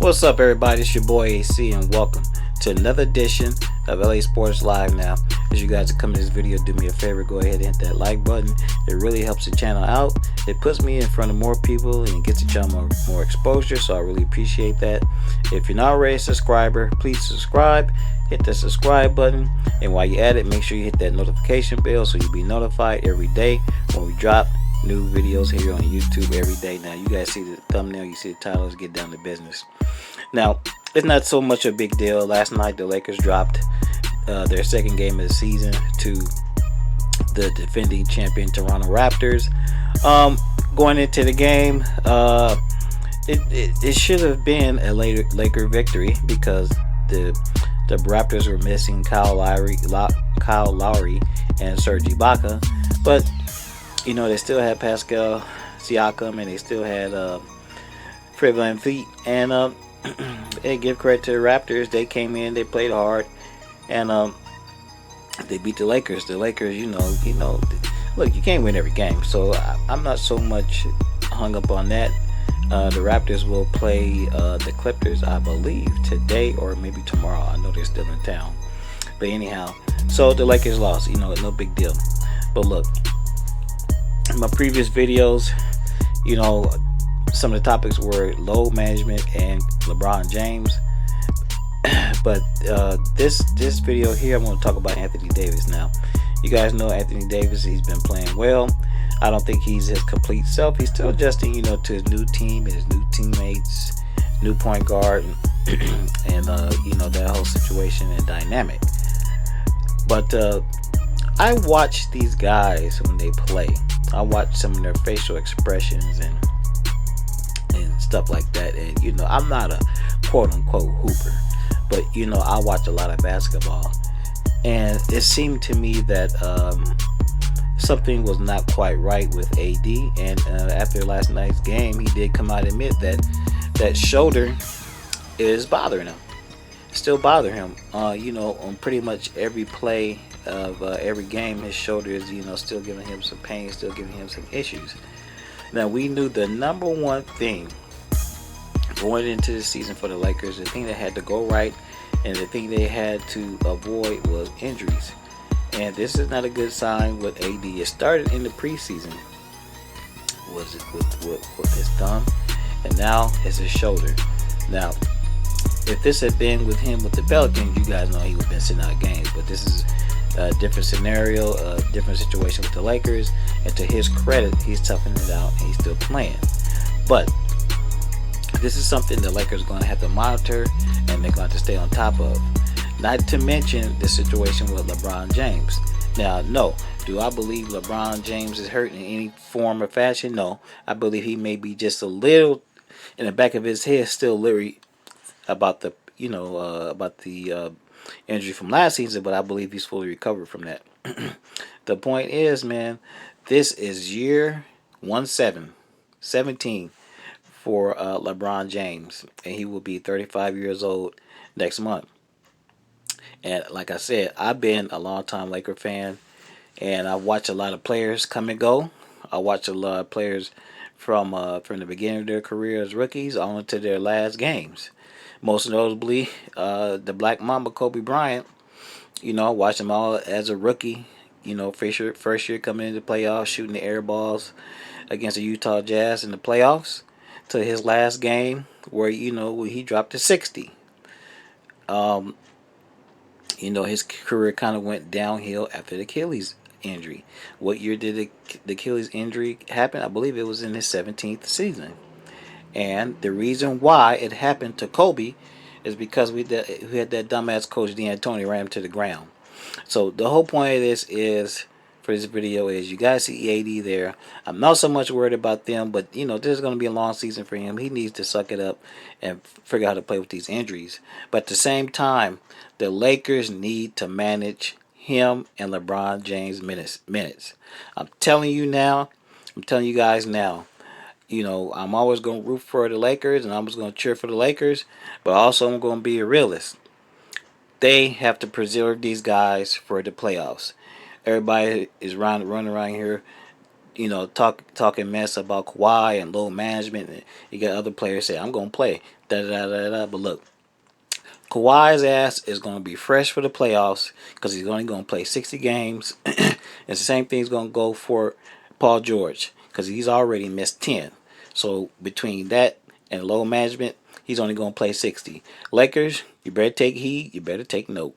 What's up, everybody? It's your boy AC, and welcome to another edition of LA Sports Live. Now, as you guys are coming to this video, do me a favor, go ahead and hit that like button. It really helps the channel out. It puts me in front of more people and gets the channel more exposure, so I really appreciate that. If you're not already a subscriber, please subscribe. Hit the subscribe button, and while you're at it, make sure you hit that notification bell so you'll be notified every day when we drop new videos here on YouTube every day. Now, you guys see the thumbnail, you see the title. Let's get down to business. Now, it's not so much a big deal. Last night, the Lakers dropped their second game of the season to the defending champion Toronto Raptors. Going into the game, it should have been a Laker victory because the Raptors were missing Kyle Lowry and Serge Ibaka, but you know, they still had Pascal Siakam and they still had Fred VanVleet, and they give credit to the Raptors. They came in, they played hard, and they beat the Lakers. The Lakers, you know, look, you can't win every game, so I'm not so much hung up on that. The Raptors will play the Clippers, I believe, today or maybe tomorrow. I know they're still in town, but anyhow, so the Lakers lost. You know, no big deal. But look, in my previous videos, you know, some of the topics were load management and LeBron James, but this video here, I'm going to talk about Anthony Davis. Now, you guys know Anthony Davis, he's been playing well. I don't think he's his complete self. He's still adjusting, you know, to his new team and his new teammates, new point guard, and you know, that whole situation and dynamic. But I watch these guys when they play. I watch some of their facial expressions and stuff like that, and you know, I'm not a quote-unquote hooper, but you know, I watch a lot of basketball, and it seemed to me that something was not quite right with AD, and after last night's game, he did come out and admit that shoulder is bothering him, still bothering him. You know, on pretty much every play of every game, his shoulder is, you know, still giving him some pain, still giving him some issues. Now, we knew the number one thing going into the season for the Lakers, the thing that had to go right and the thing they had to avoid was injuries. And this is not a good sign with AD. It started in the preseason was with his thumb, and now it's his shoulder. Now, if this had been with him with the Pelicans, you guys know he would have been sitting out games, but this is a different scenario, a different situation with the Lakers, and to his credit, he's toughing it out and he's still playing. But this is something the Lakers are going to have to monitor and they're going to stay on top of. Not to mention the situation with LeBron James. Now, no, do I believe LeBron James is hurt in any form or fashion? No, I believe he may be just a little in the back of his head, still leery about the, you know, about the injury from last season, but I believe he's fully recovered from that. The point is, man, this is year 17 for LeBron James, and he will be 35 years old next month. And like I said, I've been a long time Laker fan, and I watch a lot of players come and go. I watch a lot of players from the beginning of their career as rookies on to their last games. Most notably, the Black Mamba Kobe Bryant. You know, I watched him all as a rookie. You know, first year coming into the playoffs, shooting the air balls against the Utah Jazz in the playoffs, to his last game where, you know, he dropped to 60. You know, his career kind of went downhill after the Achilles injury. What year did the Achilles injury happen? I believe it was in his 17th season. And the reason why it happened to Kobe is because we had that dumbass coach D'Antoni ran him to the ground. So the whole point of this is, for this video, is you guys see AD there. I'm not so much worried about them, but you know, this is going to be a long season for him. He needs to suck it up and figure out how to play with these injuries. But at the same time, the Lakers need to manage him and LeBron James minutes. I'm telling you now. I'm telling you guys now. You know, I'm always going to root for the Lakers and I'm always going to cheer for the Lakers, but also I'm going to be a realist. They have to preserve these guys for the playoffs. Everybody is running around here talking mess about Kawhi and low management. And you got other players say, "I'm gonna play." Da da da da. But look, Kawhi's ass is gonna be fresh for the playoffs because he's only gonna play 60 games. And the same thing's gonna go for Paul George because he's already missed 10. So between that and low management, he's only gonna play 60. Lakers, you better take heed. You better take note.